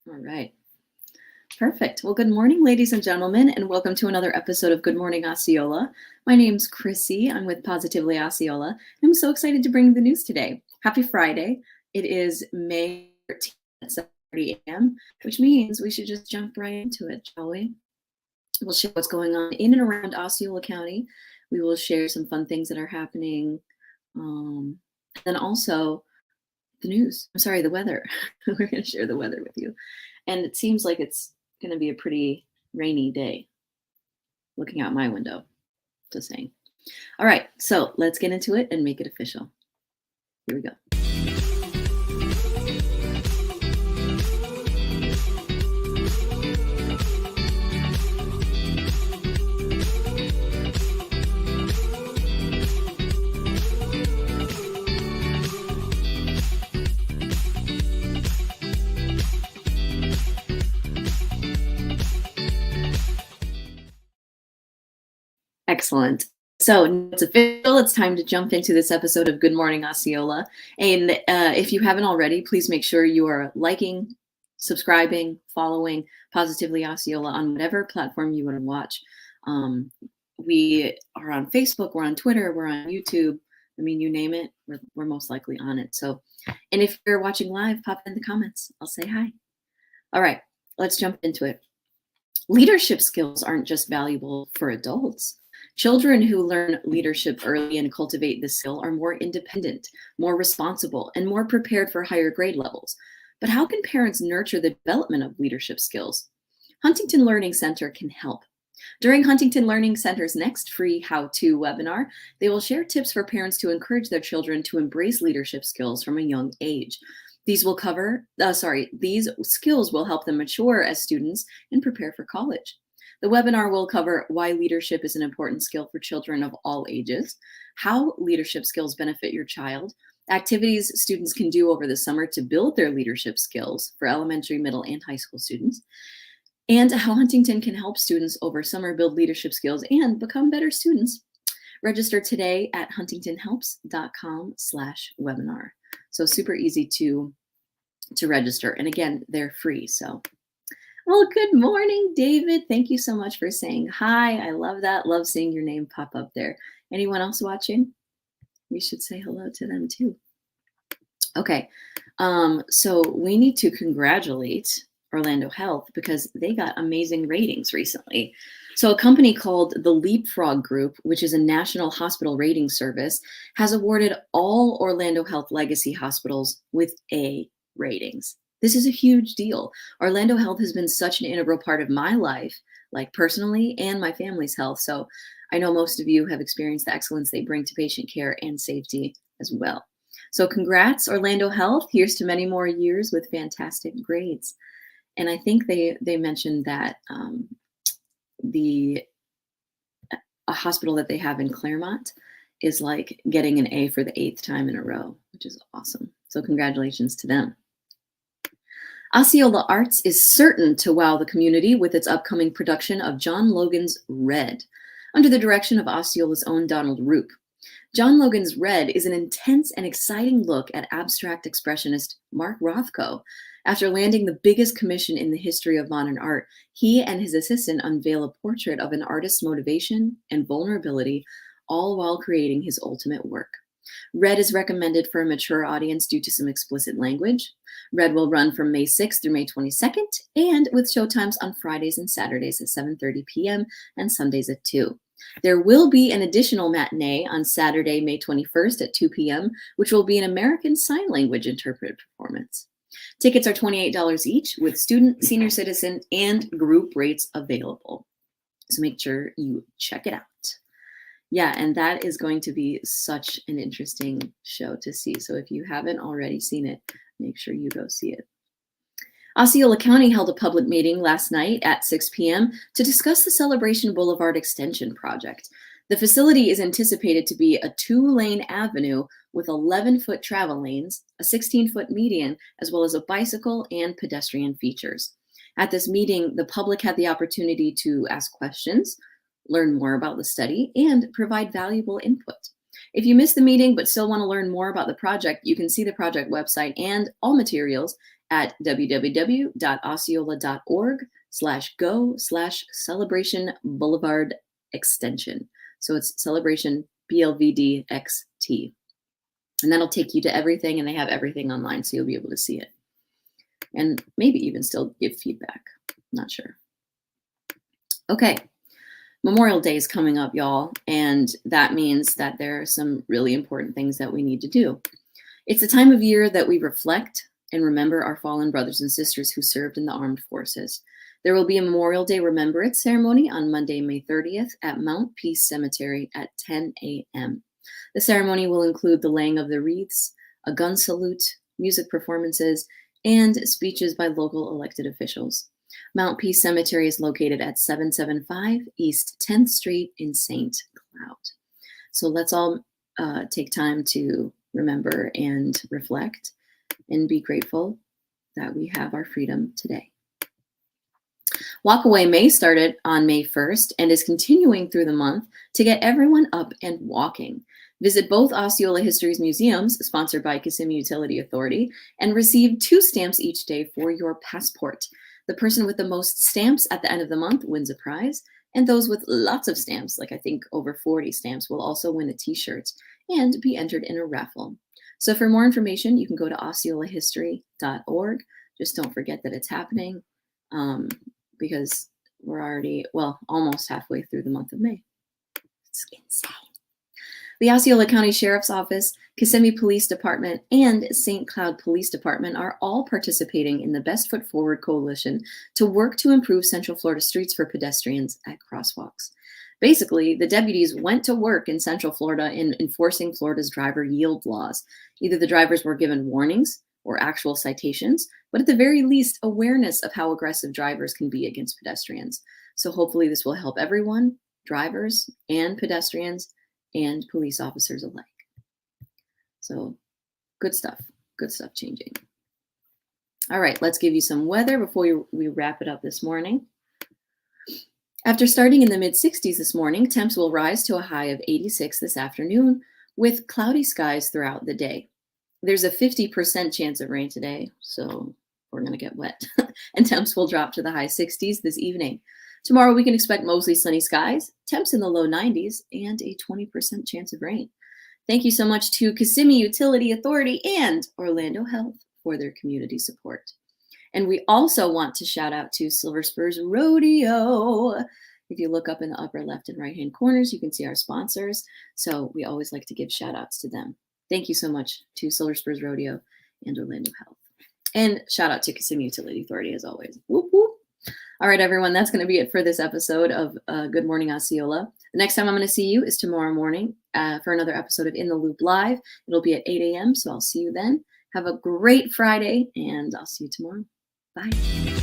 All right. Perfect. Well, good morning, ladies and gentlemen, and welcome to another episode of Good Morning Osceola. My name's Krissi. I'm with Positively Osceola, and I'm so excited to bring the news today. Happy Friday. It is May 13th at 7:30 a.m., which means we should just jump right into it, shall we? We'll share what's going on in and around Osceola County. We will share some fun things that are happening. And then also the news. I'm sorry, the weather. We're going to share the weather with you. And it seems like it's going to be a pretty rainy day looking out my window. Just saying. All right, so let's get into it and make it official. Here we go. Excellent. So it's official. It's time to jump into this episode of Good Morning Osceola. And if you haven't already, please make sure you are liking, subscribing, following Positively Osceola on whatever platform you want to watch. We are on Facebook, we're on Twitter, we're on YouTube. I mean, you name it, we're most likely on it. So, and if you're watching live, pop in the comments. I'll say hi. All right, let's jump into it. Leadership skills aren't just valuable for adults. Children who learn leadership early and cultivate this skill are more independent, more responsible, and more prepared for higher grade levels. But how can parents nurture the development of leadership skills? Huntington Learning Center can help. During Huntington Learning Center's next free how-to webinar, they will share tips for parents to encourage their children to embrace leadership skills from a young age. These skills will help them mature as students and prepare for college. The webinar will cover why leadership is an important skill for children of all ages, how leadership skills benefit your child, activities students can do over the summer to build their leadership skills for elementary, middle, and high school students, and how Huntington can help students over summer build leadership skills and become better students. Register today at huntingtonhelps.com/webinar. So super easy to register. And again, they're free. So, well, good morning, David. Thank you so much for saying hi. I love that. Love seeing your name pop up there. Anyone else watching? We should say hello to them too. Okay. So we need to congratulate Orlando Health because they got amazing ratings recently. So a company called the Leapfrog Group, which is a national hospital rating service, has awarded all Orlando Health legacy hospitals with A ratings. This is a huge deal. Orlando Health has been such an integral part of my life, like personally, and my family's health. So I know most of you have experienced the excellence they bring to patient care and safety as well. So congrats, Orlando Health. Here's to many more years with fantastic grades. And I think they mentioned that a hospital that they have in Claremont is like getting an A for the 8th time in a row, which is awesome. So congratulations to them. Osceola Arts is certain to wow the community with its upcoming production of John Logan's Red, under the direction of Osceola's own Donald Roop. John Logan's Red is an intense and exciting look at abstract expressionist Mark Rothko. After landing the biggest commission in the history of modern art, he and his assistant unveil a portrait of an artist's motivation and vulnerability, all while creating his ultimate work. Red is recommended for a mature audience due to some explicit language. Red will run from May 6th through May 22nd, and with showtimes on Fridays and Saturdays at 7:30 p.m. and Sundays at 2. There will be an additional matinee on Saturday, May 21st at 2 p.m., which will be an American Sign Language interpreted performance. Tickets are $28 each, with student, senior citizen, and group rates available. So make sure you check it out. Yeah, and that is going to be such an interesting show to see. So if you haven't already seen it, make sure you go see it. Osceola County held a public meeting last night at 6 p.m. to discuss the Celebration Boulevard Extension project. The facility is anticipated to be a 2-lane avenue with 11-foot travel lanes, a 16-foot median, as well as a bicycle and pedestrian features. At this meeting, the public had the opportunity to ask questions, learn more about the study, and provide valuable input. If you missed the meeting but still want to learn more about the project, you can see the project website and all materials at www.osceola.org/go/celebration Boulevard extension. So it's celebration BLVDXT. And that'll take you to everything, and they have everything online, so you'll be able to see it. And maybe even still give feedback. Not sure. Okay. Memorial Day is coming up, y'all, and that means that there are some really important things that we need to do. It's a time of year that we reflect and remember our fallen brothers and sisters who served in the armed forces. There will be a Memorial Day Remembrance ceremony on Monday, May 30th at Mount Peace Cemetery at 10 a.m. The ceremony will include the laying of the wreaths, a gun salute, music performances, and speeches by local elected officials. Mount Peace Cemetery is located at 775 East 10th Street in St. Cloud. So let's all take time to remember and reflect and be grateful that we have our freedom today. Walkaway May started on May 1st and is continuing through the month to get everyone up and walking. Visit both Osceola History's museums, sponsored by Kissimmee Utility Authority, and receive 2 stamps each day for your passport. The person with the most stamps at the end of the month wins a prize, and those with lots of stamps, like I think over 40 stamps, will also win a t-shirt and be entered in a raffle. So for more information, you can go to osceolahistory.org. Just don't forget that it's happening because we're already, almost halfway through the month of May. It's insane. The Osceola County Sheriff's Office, Kissimmee Police Department, and St. Cloud Police Department are all participating in the Best Foot Forward Coalition to work to improve Central Florida streets for pedestrians at crosswalks. Basically, the deputies went to work in Central Florida in enforcing Florida's driver yield laws. Either the drivers were given warnings or actual citations, but at the very least, awareness of how aggressive drivers can be against pedestrians. So hopefully this will help everyone, drivers and pedestrians, and police officers alike. So good stuff changing. All right, let's give you some weather before we wrap it up this morning. After starting in the mid-60s this morning, temps will rise to a high of 86 this afternoon with cloudy skies throughout the day. There's a 50% chance of rain today, so we're going to get wet. And temps will drop to the high 60s this evening. Tomorrow we can expect mostly sunny skies, temps in the low 90s, and a 20% chance of rain. Thank you so much to Kissimmee Utility Authority and Orlando Health for their community support. And we also want to shout out to Silver Spurs Rodeo. If you look up in the upper left and right-hand corners, you can see our sponsors. So we always like to give shout outs to them. Thank you so much to Silver Spurs Rodeo and Orlando Health. And shout out to Kissimmee Utility Authority as always. Whoop, whoop. All right, everyone, that's going to be it for this episode of Good Morning Osceola. The next time I'm going to see you is tomorrow morning for another episode of In the Loop Live. It'll be at 8 a.m., so I'll see you then. Have a great Friday, and I'll see you tomorrow. Bye.